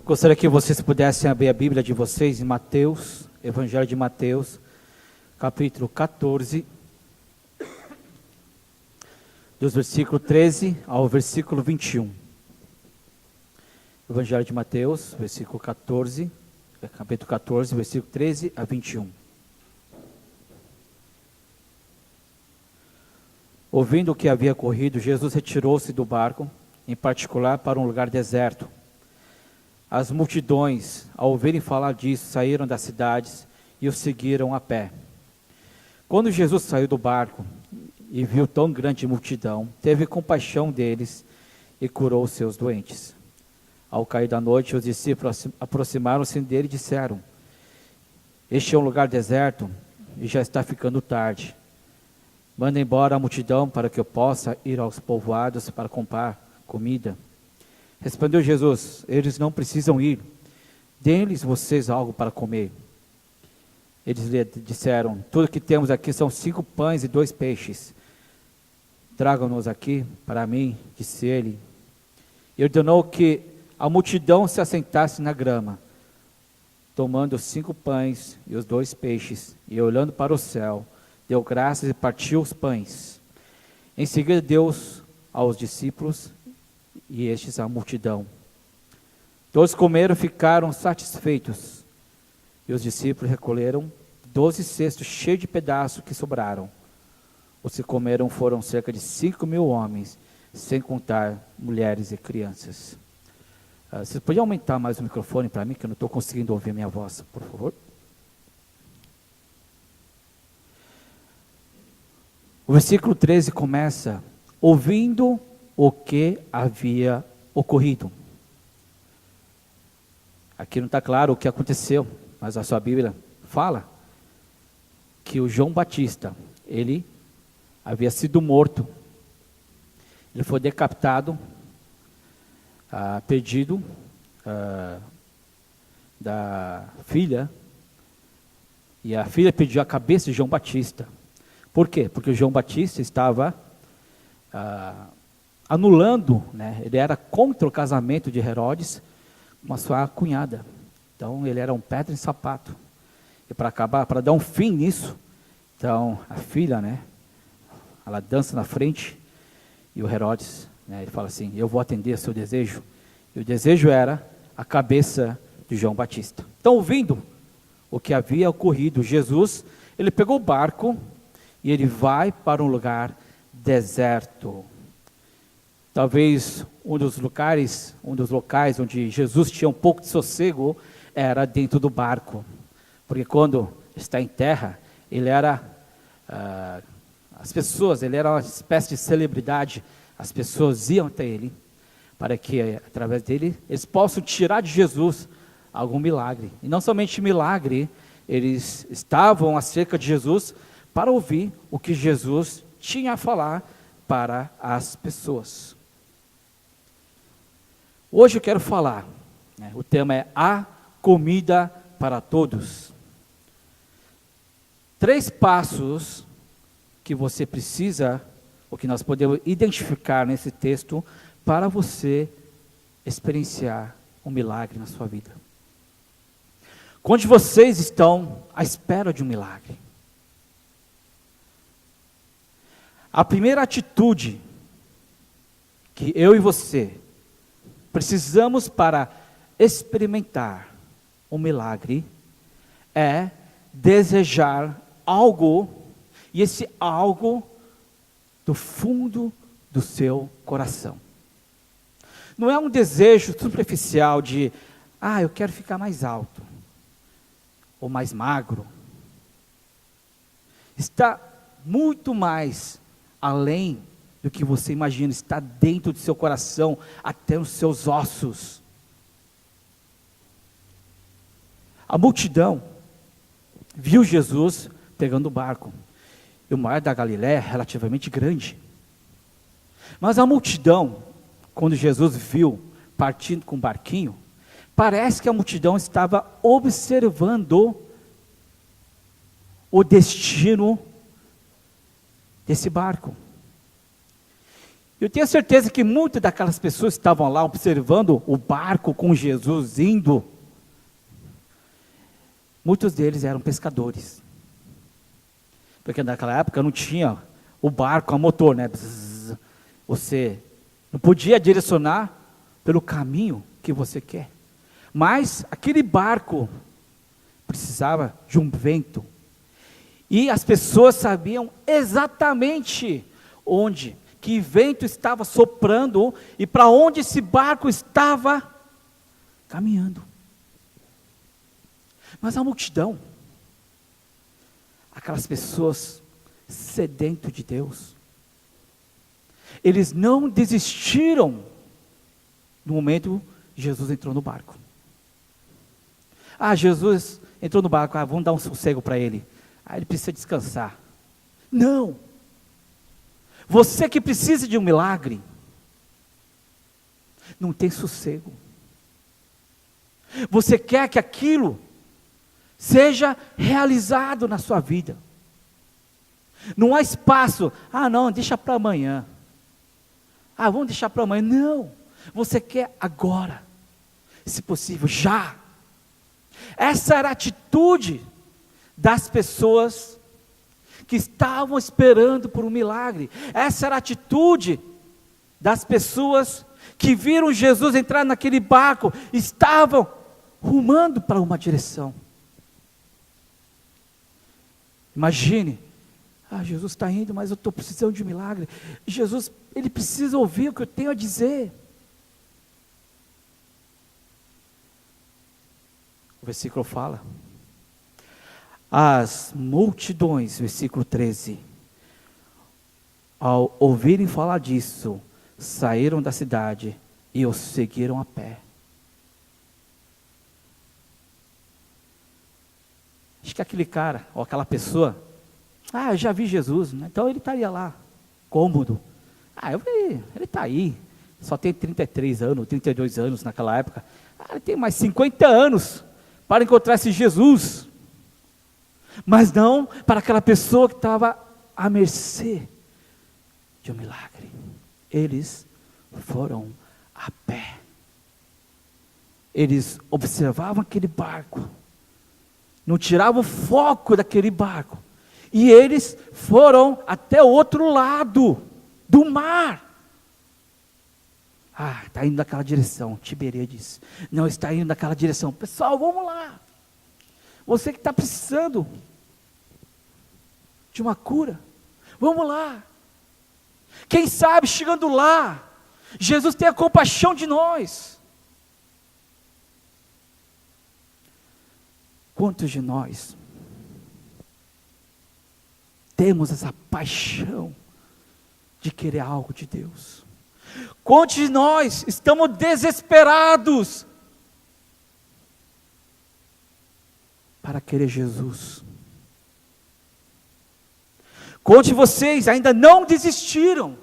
Gostaria que vocês pudessem abrir a Bíblia de vocês em Mateus, Evangelho de Mateus, capítulo 14, dos versículos 13 ao versículo 21. Evangelho de Mateus, versículo 14, capítulo 14, versículo 13 a 21. Ouvindo o que havia ocorrido, Jesus retirou-se do barco, em particular para um lugar deserto. As multidões, ao ouvirem falar disso, saíram das cidades e o seguiram a pé. Quando Jesus saiu do barco e viu tão grande multidão, teve compaixão deles e curou seus doentes. Ao cair da noite, os discípulos aproximaram-se dele e disseram: Este é um lugar deserto e já está ficando tarde. Manda embora a multidão para que eu possa ir aos povoados para comprar comida. Respondeu Jesus: Eles não precisam ir, dê-lhes vocês algo para comer. Eles lhe disseram: Tudo que temos aqui são 5 pães e 2 peixes. Tragam-nos aqui para mim, disse ele. E ordenou que a multidão se assentasse na grama. Tomando os 5 pães e os 2 peixes, e olhando para o céu, deu graças e partiu os pães. Em seguida deu aos discípulos e estes à multidão. Todos comeram e ficaram satisfeitos. E os discípulos recolheram 12 cestos cheios de pedaços que sobraram. Os que comeram foram cerca de 5.000 homens, sem contar mulheres e crianças. Vocês podiam aumentar mais o microfone para mim, que eu não estou conseguindo ouvir a minha voz, por favor? O versículo 13 começa: ouvindo o que havia ocorrido. Aqui não está claro o que aconteceu, mas a sua Bíblia fala que o João Batista, ele havia sido morto. Ele foi decapitado, pedido da filha, e a filha pediu a cabeça de João Batista. Por quê? Porque o João Batista estava anulando, né? Ele era contra o casamento de Herodes com a sua cunhada. Então ele era um pedra em sapato. E para dar um fim nisso, então a filha, né, ela dança na frente, e o Herodes, né, ele fala assim: eu vou atender seu desejo. E o desejo era a cabeça de João Batista. Então, ouvindo o que havia ocorrido, Jesus, ele pegou o barco e ele vai para um lugar deserto. Talvez um dos locais onde Jesus tinha um pouco de sossego era dentro do barco. Porque quando está em terra, ele era ele era uma espécie de celebridade. As pessoas iam até ele para que, através dele, eles possam tirar de Jesus algum milagre. E não somente milagre, eles estavam acerca de Jesus para ouvir o que Jesus tinha a falar para as pessoas. Hoje eu quero falar, né, o tema é a comida para todos. 3 passos que você precisa, ou que nós podemos identificar nesse texto, para você experienciar um milagre na sua vida. Quando vocês estão à espera de um milagre, a primeira atitude que eu e você precisamos para experimentar um milagre é desejar algo, e esse algo do fundo do seu coração. Não é um desejo superficial de, eu quero ficar mais alto, ou mais magro. Está muito mais além do que você imagina, está dentro do seu coração, até nos seus ossos. A multidão viu Jesus pegando o barco. E o mar da Galiléia é relativamente grande. Mas a multidão, quando Jesus viu partindo com o barquinho, parece que a multidão estava observando o destino desse barco. Eu tenho certeza que muitas daquelas pessoas que estavam lá observando o barco com Jesus indo, muitos deles eram pescadores. Porque naquela época não tinha o barco a motor, né? Você não podia direcionar pelo caminho que você quer. Mas aquele barco precisava de um vento. E as pessoas sabiam exatamente onde, que vento estava soprando e para onde esse barco estava caminhando. Mas a multidão, aquelas pessoas sedentas de Deus, eles não desistiram no momento que Jesus entrou no barco. Jesus entrou no barco, vamos dar um sossego para ele. Ele precisa descansar. Não. Você que precisa de um milagre, não tem sossego. Você quer que aquilo seja realizado na sua vida. Não há espaço, não, deixa para amanhã. Vamos deixar para amanhã. Não, você quer agora, se possível, já. Essa era a atitude das pessoas que estavam esperando por um milagre. Essa era a atitude das pessoas que viram Jesus entrar naquele barco, estavam rumando para uma direção. Imagine, Jesus está indo, mas eu estou precisando de um milagre. Jesus, ele precisa ouvir o que eu tenho a dizer. O versículo fala: as multidões, versículo 13, ao ouvirem falar disso, saíram da cidade e o seguiram a pé. Acho que aquele cara, ou aquela pessoa, eu já vi Jesus, né? Então ele estaria lá, cômodo. Eu vi, ele está aí, só tem 33 anos, 32 anos naquela época. Ele tem mais 50 anos para encontrar esse Jesus. Mas não para aquela pessoa que estava à mercê de um milagre. Eles foram a pé. Eles observavam aquele barco, não tiravam o foco daquele barco, e eles foram até o outro lado do mar. Está indo naquela direção. Tiberíades não está indo naquela direção. Pessoal, vamos lá. Você que está precisando de uma cura, vamos lá. Quem sabe chegando lá, Jesus tenha compaixão de nós. Quantos de nós temos essa paixão de querer algo de Deus? Quantos de nós estamos desesperados para querer Jesus? Quantos de vocês ainda não desistiram?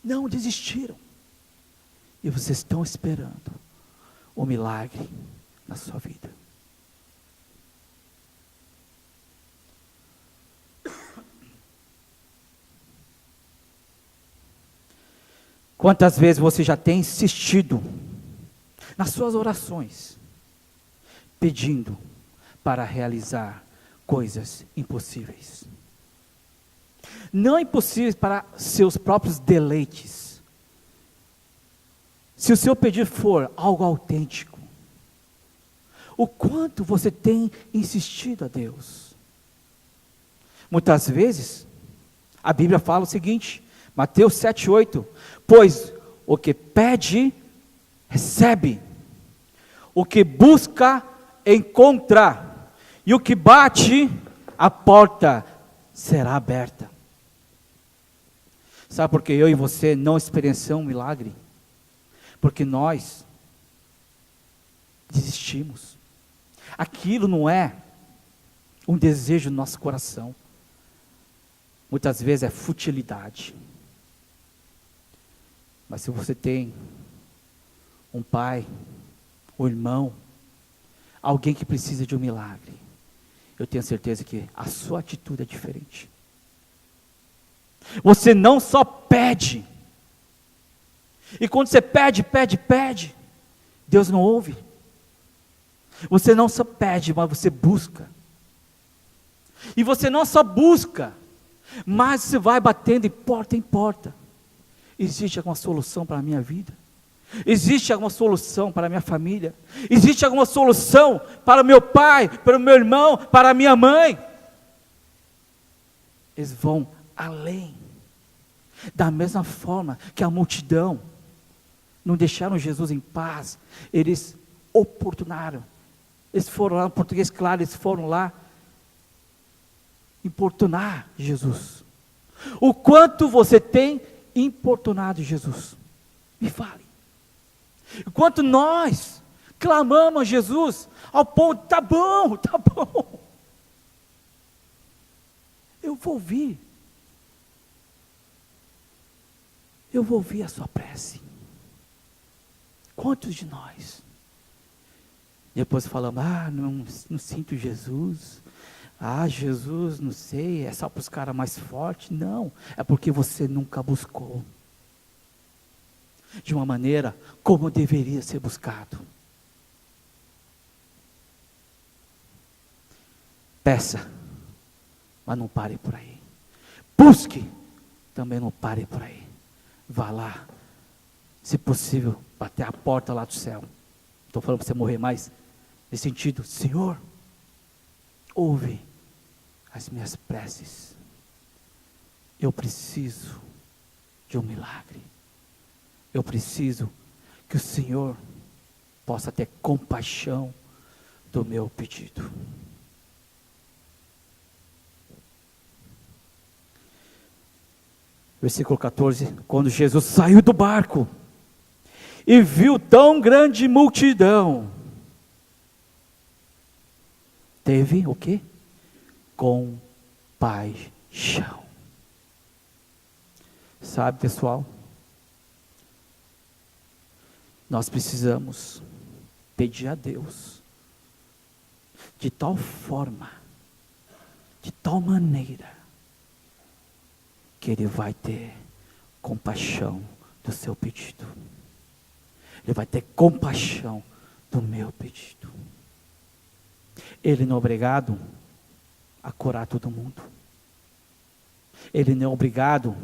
Não desistiram. E vocês estão esperando o milagre na sua vida. Quantas vezes você já tem insistido nas suas orações, pedindo para realizar coisas impossíveis? Não impossíveis para seus próprios deleites. Se o seu pedido for algo autêntico, o quanto você tem insistido a Deus? Muitas vezes, a Bíblia fala o seguinte, Mateus 7:8, pois o que pede, recebe, o que busca, encontra, e o que bate, a porta será aberta. Sabe por que eu e você não experienciamos um milagre? Porque nós desistimos. Aquilo não é um desejo do nosso coração. Muitas vezes é futilidade. Mas se você tem um pai, um irmão, alguém que precisa de um milagre, eu tenho certeza que a sua atitude é diferente. Você não só pede. E quando você pede, Deus não ouve. Você não só pede, mas você busca. E você não só busca, mas você vai batendo de porta em porta. Existe alguma solução para a minha vida? Existe alguma solução para a minha família? Existe alguma solução para o meu pai, para o meu irmão, para a minha mãe? Eles vão além. Da mesma forma que a multidão não deixaram Jesus em paz, eles oportunaram. Eles foram lá, no português claro, eles foram lá importunar Jesus. O quanto você tem importunado Jesus? Me fale. O quanto nós clamamos a Jesus ao ponto, tá bom, eu vou ouvir. Eu vou ouvir a sua prece. Quantos de nós? Depois falamos, não sinto Jesus. Jesus, não sei, é só para os caras mais fortes. Não, é porque você nunca buscou de uma maneira como deveria ser buscado. Peça, mas não pare por aí. Busque, também não pare por aí. Vá lá, se possível, bater a porta lá do céu. Não estou falando para você morrer mais, nesse sentido, Senhor, ouve as minhas preces. Eu preciso de um milagre. Eu preciso que o Senhor possa ter compaixão do meu pedido. Versículo 14, quando Jesus saiu do barco e viu tão grande multidão, teve o quê? Compaixão. Sabe, pessoal, nós precisamos pedir a Deus de tal forma, de tal maneira, que Ele vai ter compaixão do seu pedido. Ele vai ter compaixão do meu pedido. Ele não é obrigado a curar todo mundo. Ele não é obrigado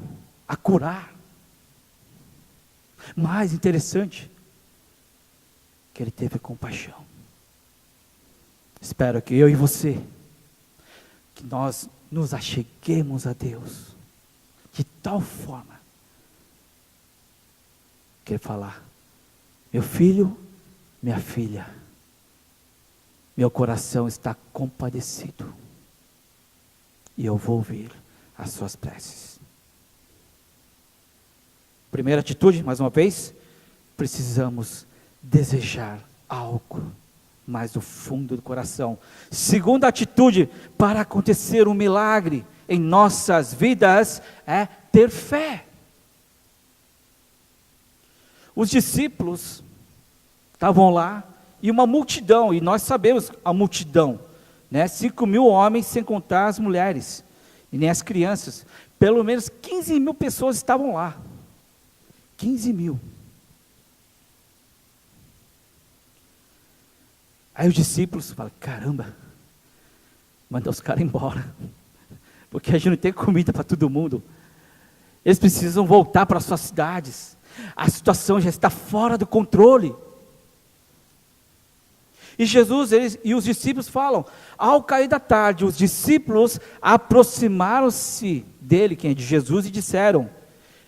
a curar. Mais interessante, que Ele teve compaixão. Espero que eu e você, que nós nos acheguemos a Deus, de tal forma, que Ele falar, meu filho, minha filha, meu coração está compadecido, e eu vou ouvir as suas preces. Primeira atitude, mais uma vez, precisamos desejar algo mais do fundo do coração. Segunda atitude, para acontecer um milagre em nossas vidas, é ter fé. Os discípulos estavam lá, e uma multidão, e nós sabemos a multidão, 5.000 homens, sem contar as mulheres, e nem as crianças, pelo menos 15.000 pessoas estavam lá, 15.000. Aí os discípulos falam, caramba, manda os caras embora, porque a gente não tem comida para todo mundo, eles precisam voltar para suas cidades, a situação já está fora do controle. E Jesus e os discípulos falam, ao cair da tarde, os discípulos aproximaram-se dele, quem é de Jesus, e disseram,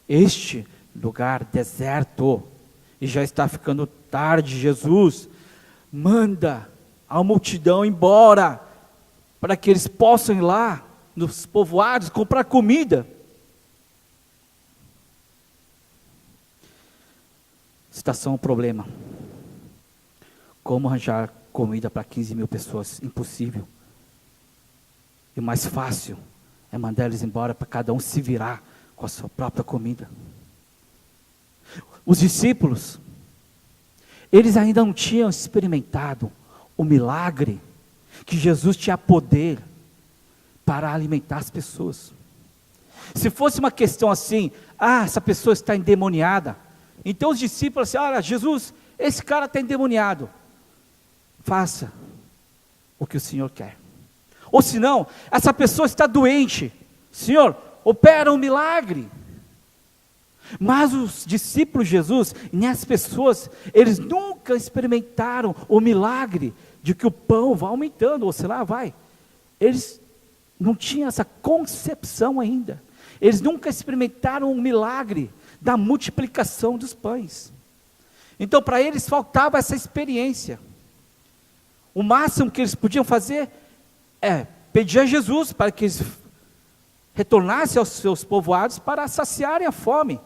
este lugar deserto, e já está ficando tarde, Jesus, manda a multidão embora, para que eles possam ir lá, nos povoados, comprar comida. Situação é um problema. Como arranjar comida para 15.000 pessoas? Impossível. E o mais fácil é mandar eles embora para cada um se virar com a sua própria comida. Os discípulos, eles ainda não tinham experimentado o milagre que Jesus tinha poder para alimentar as pessoas. Se fosse uma questão assim, essa pessoa está endemoniada, então os discípulos assim, olha, Jesus, esse cara está endemoniado, faça o que o Senhor quer. Ou se não, essa pessoa está doente, Senhor, opera um milagre. Mas os discípulos de Jesus, nem as pessoas, eles nunca experimentaram o milagre de que o pão vai aumentando, ou sei lá, vai. Eles não tinham essa concepção ainda. Eles nunca experimentaram o milagre da multiplicação dos pães. Então, para eles faltava essa experiência. O máximo que eles podiam fazer é pedir a Jesus para que eles retornassem aos seus povoados para saciarem a fome.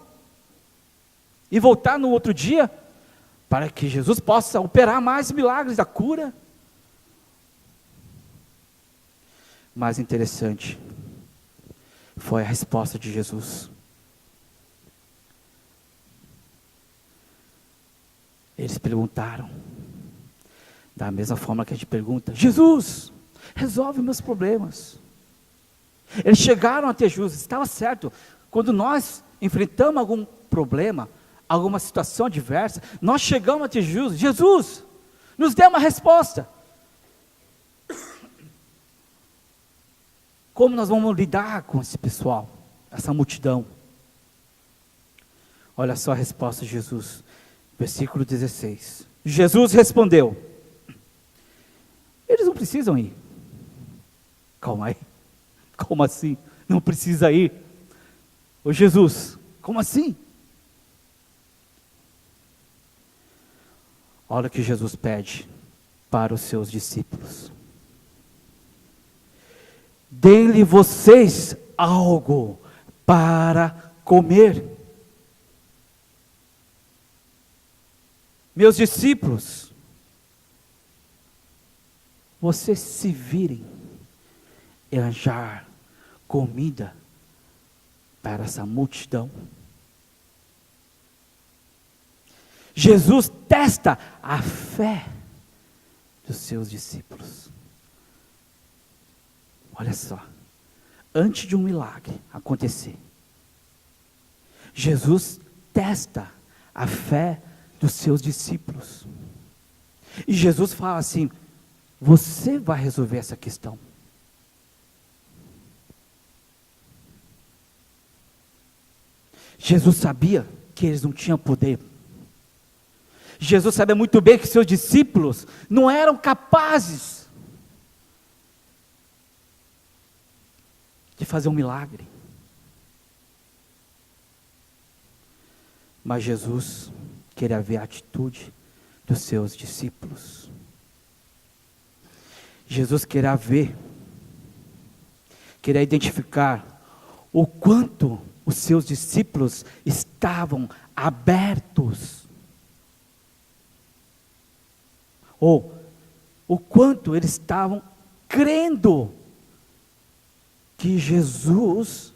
E voltar no outro dia, para que Jesus possa operar mais milagres da cura. Mais interessante foi a resposta de Jesus. Eles perguntaram, da mesma forma que a gente pergunta, Jesus, resolve meus problemas. Eles chegaram até Jesus, estava certo, quando nós enfrentamos algum problema, alguma situação adversa, nós chegamos até Jesus, Jesus, nos dê uma resposta. Como nós vamos lidar com esse pessoal, essa multidão? Olha só a resposta de Jesus, versículo 16. Jesus respondeu, eles não precisam ir. Calma aí, como assim? Não precisa ir? Ô Jesus, como assim? Olha o que Jesus pede para os seus discípulos. Dê-lhe vocês algo para comer. Meus discípulos, vocês se virem e arranjar comida para essa multidão. Jesus testa a fé dos seus discípulos. Olha só, antes de um milagre acontecer, Jesus testa a fé dos seus discípulos. E Jesus fala assim, você vai resolver essa questão. Jesus sabia que eles não tinham poder. Jesus sabia muito bem que seus discípulos não eram capazes de fazer um milagre. Mas Jesus queria ver a atitude dos seus discípulos. Jesus queria ver, queria identificar o quanto os seus discípulos estavam abertos, ou o quanto eles estavam crendo que Jesus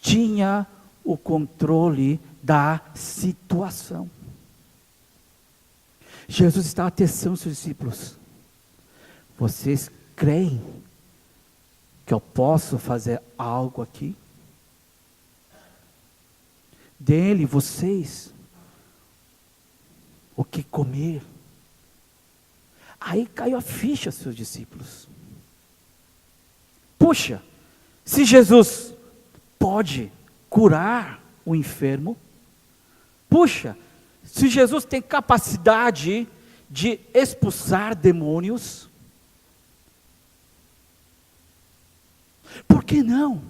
tinha o controle da situação. Jesus estava testando os seus discípulos. Vocês creem que eu posso fazer algo aqui? Dele, vocês, o que comer? Aí caiu a ficha, seus discípulos. Puxa, se Jesus pode curar o enfermo, puxa, se Jesus tem capacidade de expulsar demônios, por que não?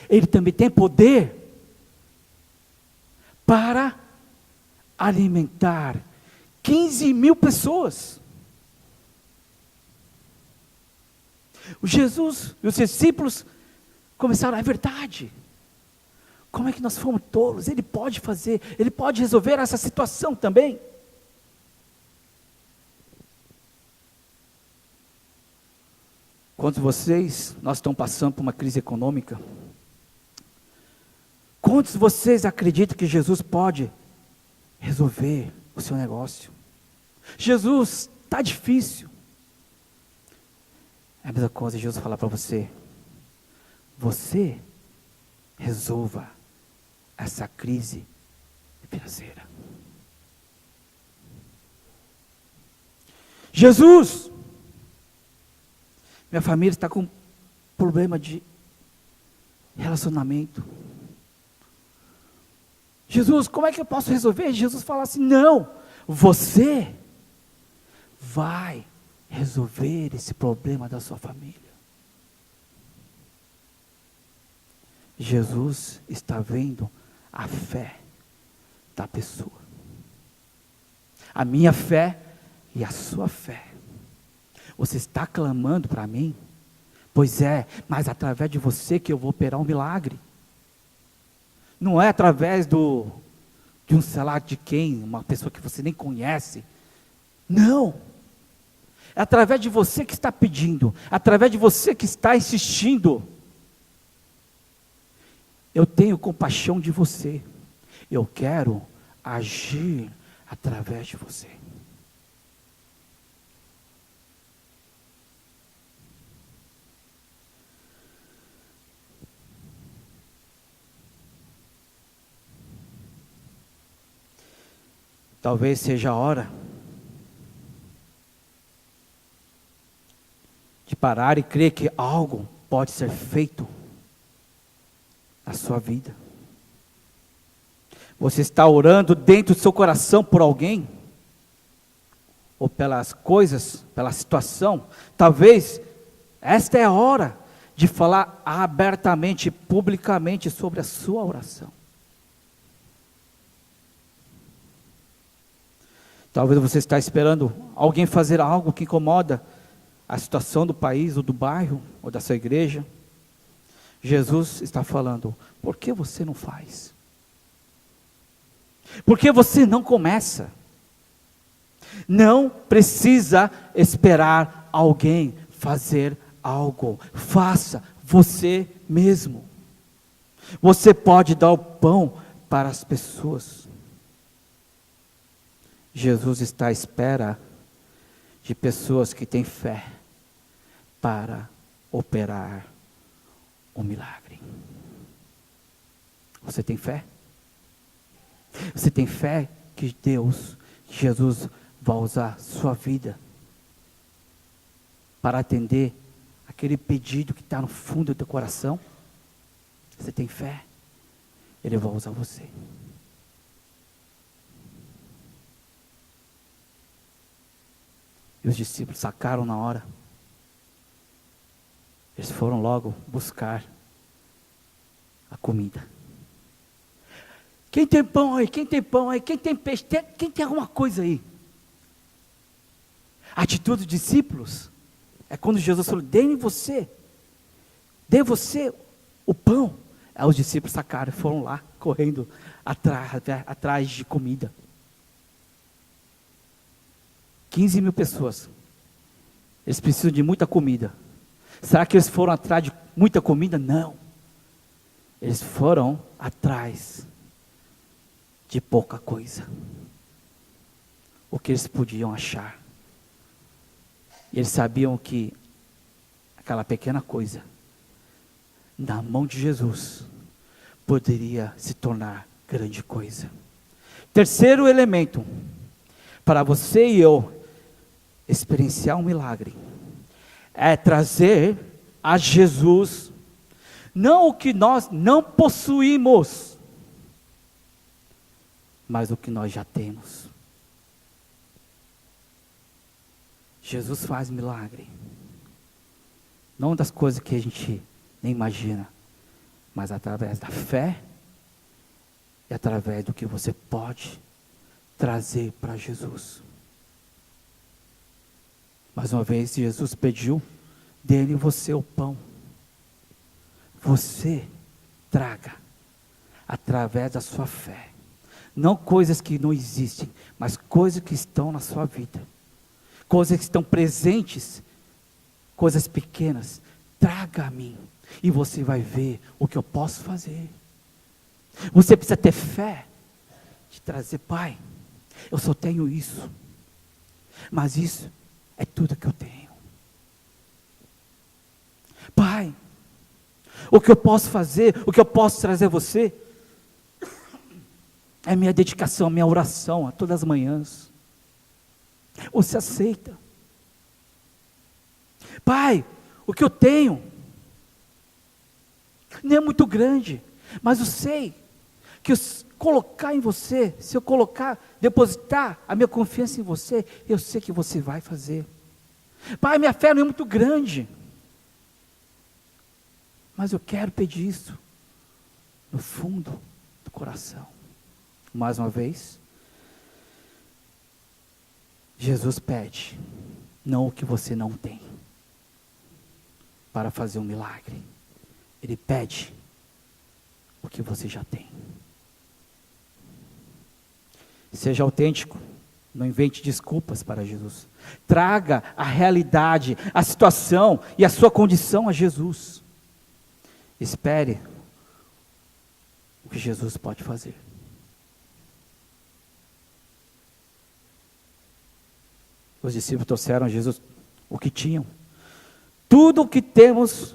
Ele também tem poder para alimentar 15.000 pessoas. O Jesus e os discípulos começaram, é verdade. Como é que nós fomos tolos? Ele pode fazer, ele pode resolver essa situação também. Quantos de vocês, nós estamos passando por uma crise econômica? Quantos de vocês acreditam que Jesus pode resolver o seu negócio? Jesus, está difícil. É a mesma coisa Jesus falar para você. Você resolva essa crise financeira. Jesus, minha família está com problema de relacionamento. Jesus, como é que eu posso resolver? Jesus fala assim: não, você vai resolver esse problema da sua família. Jesus está vendo a fé da pessoa. A minha fé e a sua fé. Você está clamando para mim? Pois é, mas através de você que eu vou operar um milagre. Não é através de um sei lá de quem, uma pessoa que você nem conhece. Não. É através de você que está pedindo, através de você que está insistindo. Eu tenho compaixão de você. Eu quero agir através de você. Talvez seja a hora de parar e crer que algo pode ser feito na sua vida. Você está orando dentro do seu coração por alguém? Ou pelas coisas, pela situação? Talvez esta é a hora de falar abertamente, publicamente sobre a sua oração. Talvez você está esperando alguém fazer algo que incomoda a situação do país, ou do bairro, ou da sua igreja. Jesus está falando: por que você não faz? Por que você não começa? Não precisa esperar alguém fazer algo. Faça você mesmo. Você pode dar o pão para as pessoas. Jesus está à espera de pessoas que têm fé para operar um milagre. Você tem fé? Você tem fé que Deus, Jesus, vai usar sua vida para atender aquele pedido que está no fundo do teu coração? Você tem fé? Ele vai usar você. E os discípulos sacaram na hora. Eles foram logo buscar a comida. Quem tem pão aí? Quem tem pão aí? Quem tem peixe? Quem tem alguma coisa aí? A atitude dos discípulos é quando Jesus falou: dê você o pão. Aí os discípulos sacaram e foram lá, correndo atrás de comida. 15 mil pessoas. Eles precisam de muita comida. Será que eles foram atrás de muita comida? Não. Eles foram atrás de pouca coisa. O que eles podiam achar. E eles sabiam que aquela pequena coisa, na mão de Jesus, poderia se tornar grande coisa. Terceiro elemento, para você e eu experienciar um milagre, é trazer a Jesus, não o que nós não possuímos, mas o que nós já temos. Jesus faz milagre, não das coisas que a gente nem imagina, mas através da fé, e através do que você pode trazer para Jesus. Mais uma vez, Jesus pediu: dê-lhe você o pão. Você traga, através da sua fé. Não coisas que não existem, mas coisas que estão na sua vida. Coisas que estão presentes, coisas pequenas. Traga a mim, e você vai ver o que eu posso fazer. Você precisa ter fé de trazer: Pai, eu só tenho isso, mas isso é tudo que eu tenho. Pai, O que eu posso fazer, o que eu posso trazer a você, é minha dedicação, minha oração a todas as manhãs. Você aceita? Pai, o que eu tenho não é muito grande, mas eu sei que eu colocar em você, se eu colocar, depositar a minha confiança em você, eu sei que você vai fazer. Pai, minha fé não é muito grande, mas eu quero pedir isso no fundo do coração. Mais uma vez, Jesus pede, não o que você não tem, para fazer um milagre. Ele pede o que você já tem. Seja autêntico, não invente desculpas para Jesus. Traga a realidade, a situação e a sua condição a Jesus. Espere o que Jesus pode fazer. Os discípulos trouxeram a Jesus o que tinham. Tudo o que temos,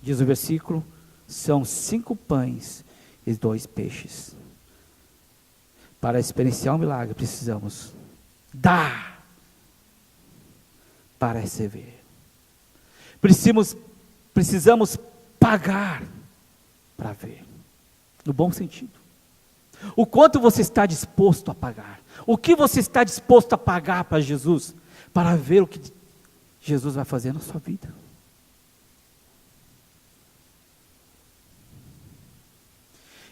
diz o versículo, são 5 pães e 2 peixes. Para experienciar um milagre, precisamos dar para receber. Precisamos pagar para ver. No bom sentido. O quanto você está disposto a pagar? O que você está disposto a pagar para Jesus? Para ver o que Jesus vai fazer na sua vida.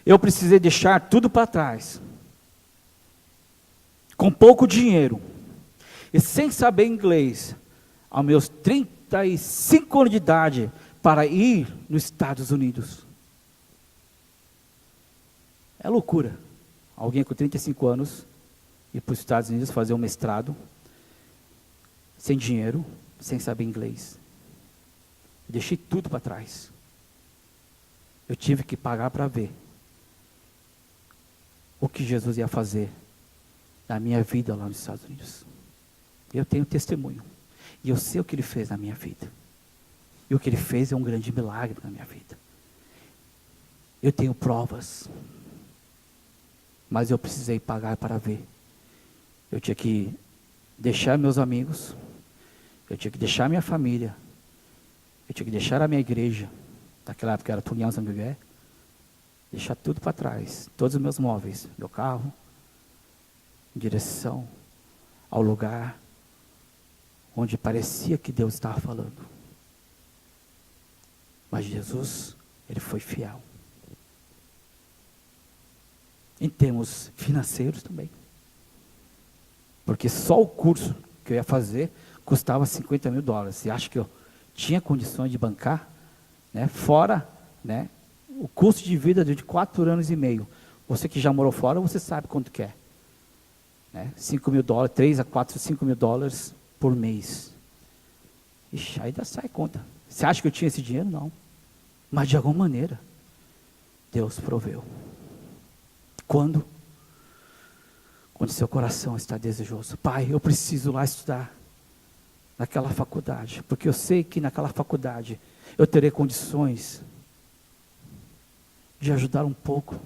Eu precisei deixar tudo para trás. Com pouco dinheiro. E sem saber inglês. Aos meus 35 anos de idade. Para ir nos Estados Unidos. É loucura. Alguém com 35 anos ir para os Estados Unidos fazer um mestrado, sem dinheiro, sem saber inglês. Eu deixei tudo para trás. Eu tive que pagar para ver o que Jesus ia fazer na minha vida lá nos Estados Unidos. Eu tenho testemunho. E eu sei o que Ele fez na minha vida. E o que Ele fez é um grande milagre na minha vida. Eu tenho provas. Mas eu precisei pagar para ver. Eu tinha que deixar meus amigos. Eu tinha que deixar minha família. Eu tinha que deixar a minha igreja. Naquela época era Tunhão Zambivé. Deixar tudo para trás. Todos os meus móveis. Meu carro. Em direção ao lugar onde parecia que Deus estava falando. Mas Jesus, Ele foi fiel. Em termos financeiros também. Porque só o curso que eu ia fazer custava $50 mil. Você acha que eu tinha condições de bancar? Né? Fora, né, o custo de vida de 4 anos e meio. Você que já morou fora, você sabe quanto que é. Né? $5 mil, 3 a 4, $5 mil por mês. Ixi, aí já sai conta. Você acha que eu tinha esse dinheiro? Não. Mas de alguma maneira, Deus proveu. Quando? Quando seu coração está desejoso. Pai, eu preciso lá estudar naquela faculdade, porque eu sei que naquela faculdade eu terei condições de ajudar um pouco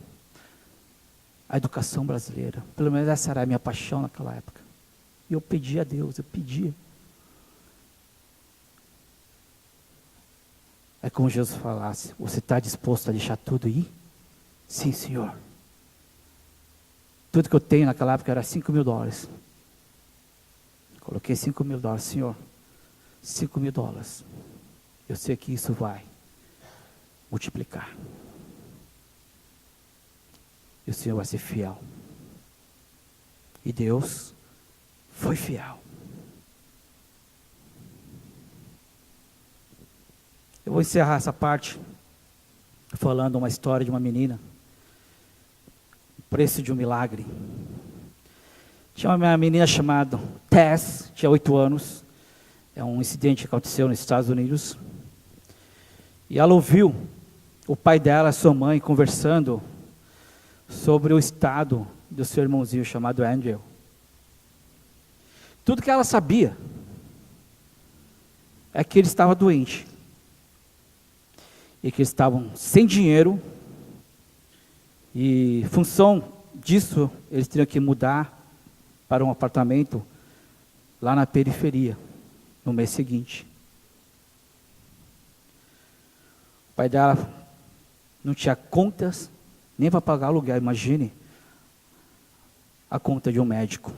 a educação brasileira. Pelo menos essa era a minha paixão naquela época. E eu pedi a Deus, eu pedia. É como Jesus falasse, você está disposto a deixar tudo ir? Sim, Senhor. Tudo que eu tenho naquela época era $5 mil. Coloquei $5 mil, Senhor. $5 mil. Eu sei que isso vai multiplicar. E o Senhor vai ser fiel. E Deus foi fiel. Eu vou encerrar essa parte falando uma história de uma menina. Preço de um milagre. Tinha uma menina chamada Tess, tinha 8 anos. É um incidente que aconteceu nos Estados Unidos. E ela ouviu o pai dela, sua mãe, conversando sobre o estado do seu irmãozinho chamado Andrew. Tudo que ela sabia é que ele estava doente. e que estavam sem dinheiro, e em função disso, eles teriam que mudar para um apartamento lá na periferia, no mês seguinte. O pai dela não tinha contas, nem para pagar aluguel, imagine a conta de um médico.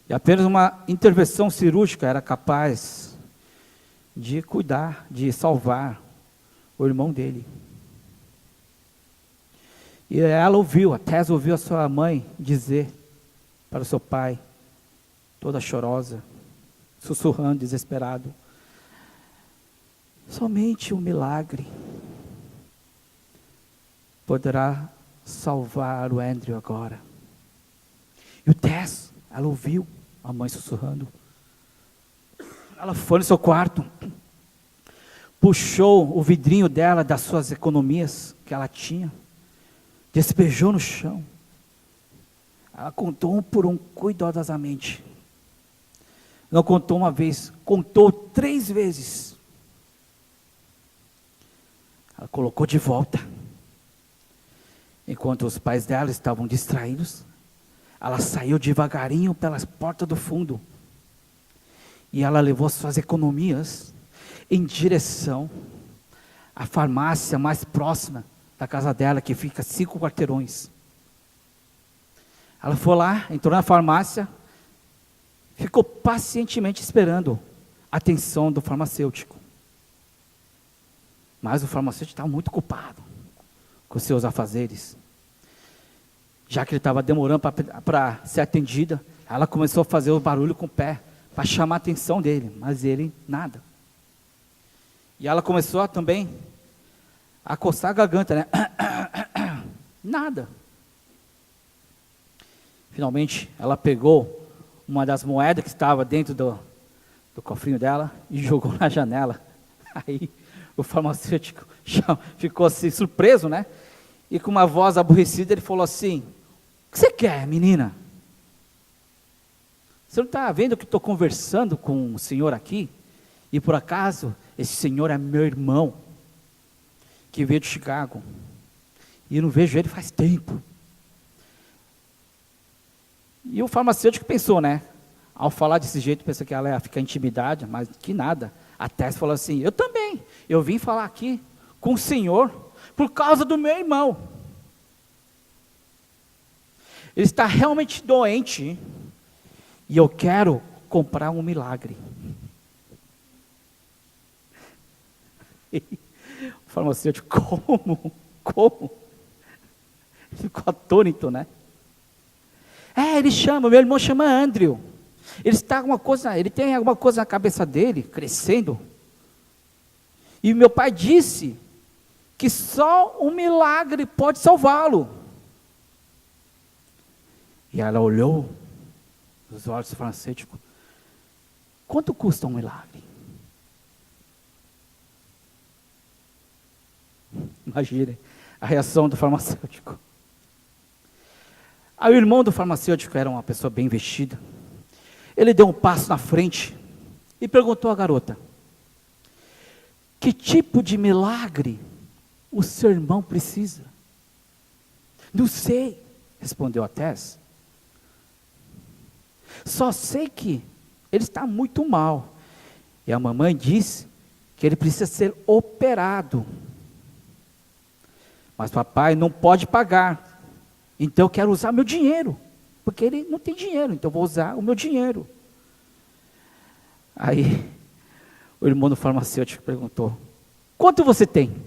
E apenas uma intervenção cirúrgica era capaz de cuidar, de salvar o irmão dele. E ela ouviu, a Tess ouviu a sua mãe dizer para o seu pai, toda chorosa, sussurrando, desesperado: somente um milagre poderá salvar o Andrew agora. E o Tess, ela ouviu a mãe sussurrando. Ela foi no seu quarto, puxou o vidrinho dela das suas economias que ela tinha, despejou no chão. Ela contou um por um cuidadosamente. Não contou uma vez, contou 3 vezes. Ela colocou de volta. Enquanto os pais dela estavam distraídos, ela saiu devagarinho pelas portas do fundo. E ela levou suas economias em direção à farmácia mais próxima da casa dela, que fica 5 quarteirões. Ela foi lá, entrou na farmácia, ficou pacientemente esperando a atenção do farmacêutico. Mas o farmacêutico estava muito ocupado com seus afazeres. Já que ele estava demorando para ser atendida, ela começou a fazer o barulho com o pé, para chamar a atenção dele, mas ele nada. E ela começou também a coçar a garganta, né? Nada. Finalmente, ela pegou uma das moedas que estava dentro do cofrinho dela e jogou na janela. Aí o farmacêutico ficou assim, surpreso, né? E com uma voz aborrecida, ele falou assim: o que você quer, menina? Você não está vendo que estou conversando com o senhor aqui? E por acaso, esse senhor é meu irmão, que veio de Chicago. E eu não vejo ele faz tempo. E o farmacêutico pensou, né? Ao falar desse jeito, pensou que ela ia ficar intimidada, mas que nada. A Tess falou assim: eu também. Eu vim falar aqui com o senhor por causa do meu irmão. Ele está realmente doente e eu quero comprar um milagre. E o farmacêutico: como? Ficou atônito, né? Meu irmão chama Andrew. Ele tem alguma coisa na cabeça dele, crescendo. E meu pai disse que só um milagre pode salvá-lo. E ela olhou nos olhos do farmacêutico: quanto custa um milagre? Imagine a reação do farmacêutico. Aí o irmão do farmacêutico era uma pessoa bem vestida. Ele deu um passo na frente e perguntou à garota: que tipo de milagre o seu irmão precisa? Não sei, respondeu a Tess. Só sei que ele está muito mal. E a mamãe disse que ele precisa ser operado. Mas papai não pode pagar. Então eu quero usar meu dinheiro. Porque ele não tem dinheiro, então eu vou usar o meu dinheiro. Aí o irmão do farmacêutico perguntou: quanto você tem?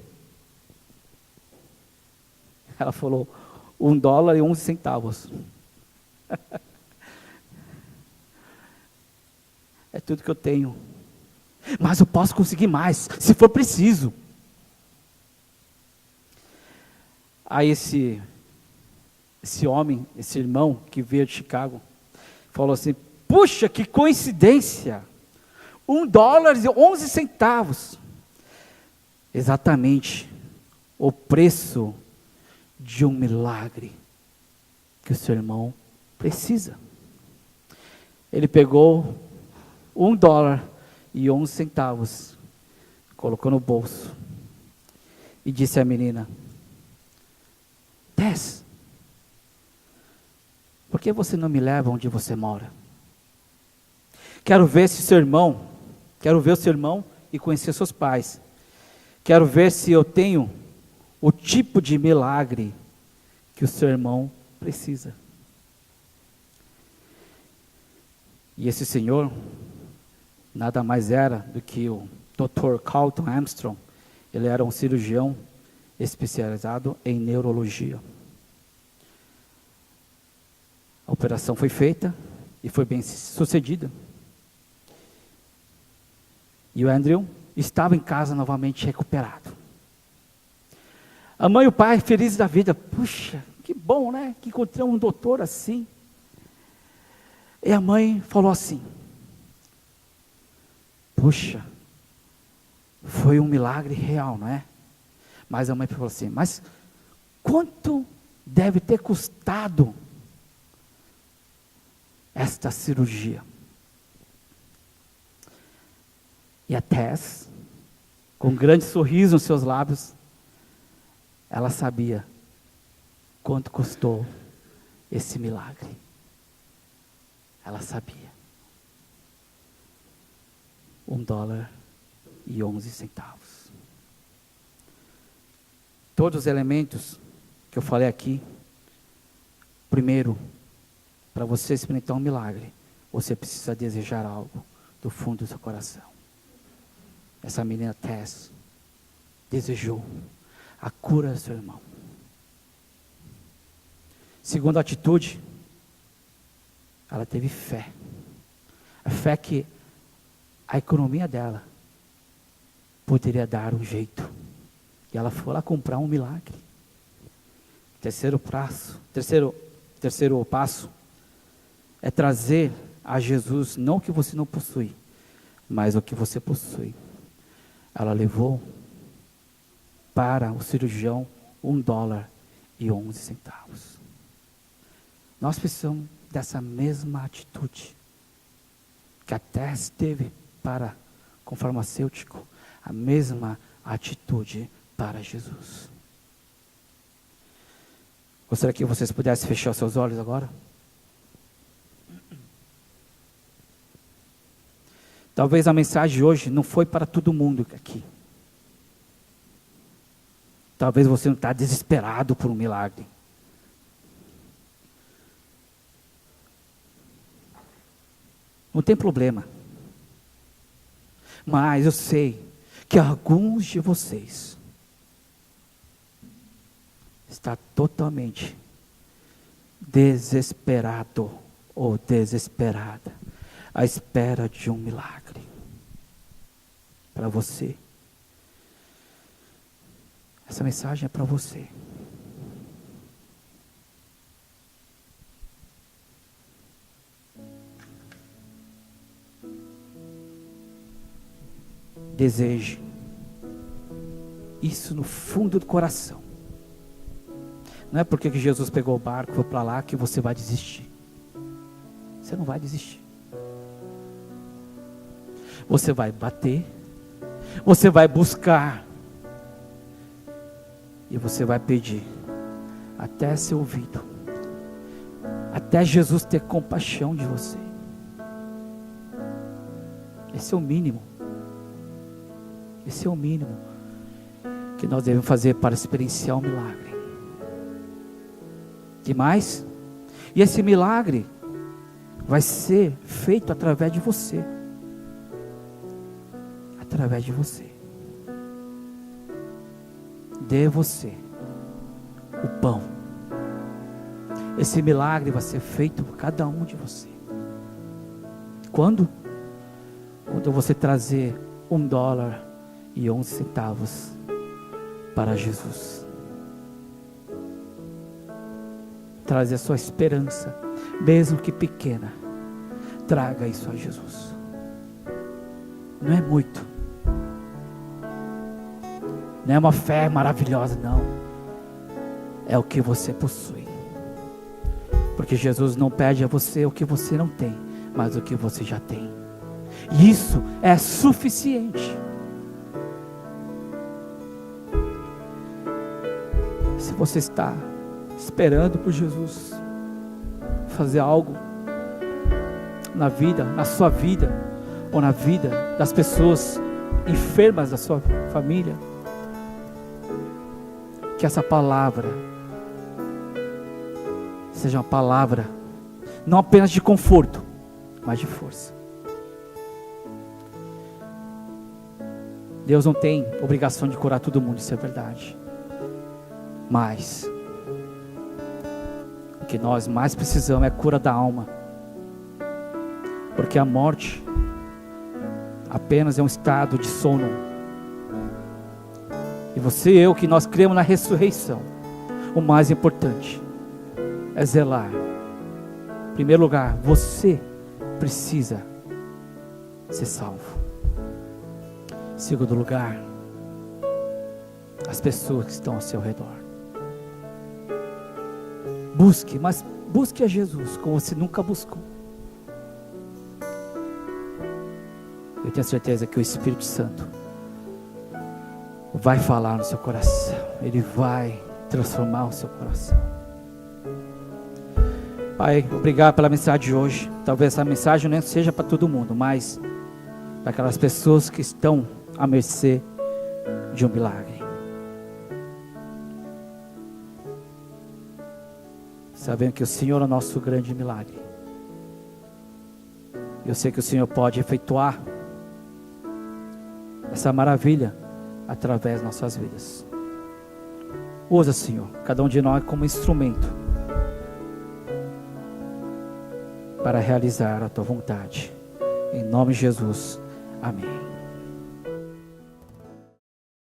Ela falou: $1,11. É tudo que eu tenho. Mas eu posso conseguir mais, se for preciso. Aí esse homem, esse irmão que veio de Chicago, falou assim: puxa, que coincidência, $1,11. Exatamente o preço de um milagre que o seu irmão precisa. Ele pegou $1,11, colocou no bolso e disse à menina: Tess, por que você não me leva onde você mora? Quero ver se seu irmão, quero ver o seu irmão e conhecer seus pais. Quero ver se eu tenho o tipo de milagre que o seu irmão precisa. E esse senhor nada mais era do que o Dr. Carlton Armstrong. Ele era um cirurgião especializado em neurologia. A operação foi feita e foi bem sucedida. E o Andrew estava em casa novamente recuperado. A mãe e o pai felizes da vida. Puxa, que bom, né? Que encontramos um doutor assim. E a mãe falou assim: puxa, foi um milagre real, não é? Mas a mãe falou assim: mas quanto deve ter custado esta cirurgia? E a Tess, com um grande sorriso nos seus lábios, ela sabia quanto custou esse milagre. Ela sabia. $1,11. Todos os elementos que eu falei aqui. Primeiro, para você experimentar um milagre, você precisa desejar algo do fundo do seu coração. Essa menina Tess desejou a cura do seu irmão. Segunda atitude, ela teve fé. A fé que a economia dela poderia dar um jeito. E ela foi lá comprar um milagre. Terceiro passo é trazer a Jesus não o que você não possui, mas o que você possui. Ela levou para o cirurgião $1,11. Nós precisamos dessa mesma atitude que a Tess teve para com o farmacêutico, a mesma atitude para Jesus. Gostaria que vocês pudessem fechar os seus olhos agora. Talvez a mensagem de hoje não foi para todo mundo aqui. Talvez você não está desesperado por um milagre. Não tem problema. Mas eu sei que alguns de vocês está totalmente desesperado ou desesperada à espera de um milagre para você. Essa mensagem é para você. Deseje isso no fundo do coração. Não é porque que Jesus pegou o barco e foi para lá que você vai desistir. Você não vai desistir. Você vai bater, você vai buscar, e você vai pedir, até ser ouvido, até Jesus ter compaixão de você. Esse é o mínimo. Esse é o mínimo que nós devemos fazer para experienciar o milagre. E mais, e esse milagre vai ser feito através de você. Através de você. Dê você o pão. Esse milagre vai ser feito por cada um de você. Quando? Quando você trazer $1,11 para Jesus. Trazer a sua esperança, mesmo que pequena. Traga isso a Jesus. Não é muito. Não é uma fé maravilhosa, não. É o que você possui. Porque Jesus não pede a você o que você não tem, mas o que você já tem. E isso é suficiente. você está esperando por Jesus fazer algo na vida, na sua vida, ou na vida das pessoas enfermas da sua família, que essa palavra seja uma palavra não apenas de conforto, mas de força. Deus não tem obrigação de curar todo mundo, isso é verdade. Mas o que nós mais precisamos é a cura da alma. Porque a morte apenas é um estado de sono. E você e eu, que nós cremos na ressurreição, o mais importante é zelar. Em primeiro lugar, você precisa ser salvo. Em segundo lugar, as pessoas que estão ao seu redor. Busque, mas busque a Jesus como você nunca buscou. Eu tenho certeza que o Espírito Santo vai falar no seu coração. Ele vai transformar o seu coração. Pai, obrigado pela mensagem de hoje. Talvez essa mensagem não seja para todo mundo, mas para aquelas pessoas que estão à mercê de um milagre. Sabendo que o Senhor é o nosso grande milagre. Eu sei que o Senhor pode efetuar essa maravilha através das nossas vidas. Usa, Senhor, cada um de nós como instrumento para realizar a Tua vontade. Em nome de Jesus, amém.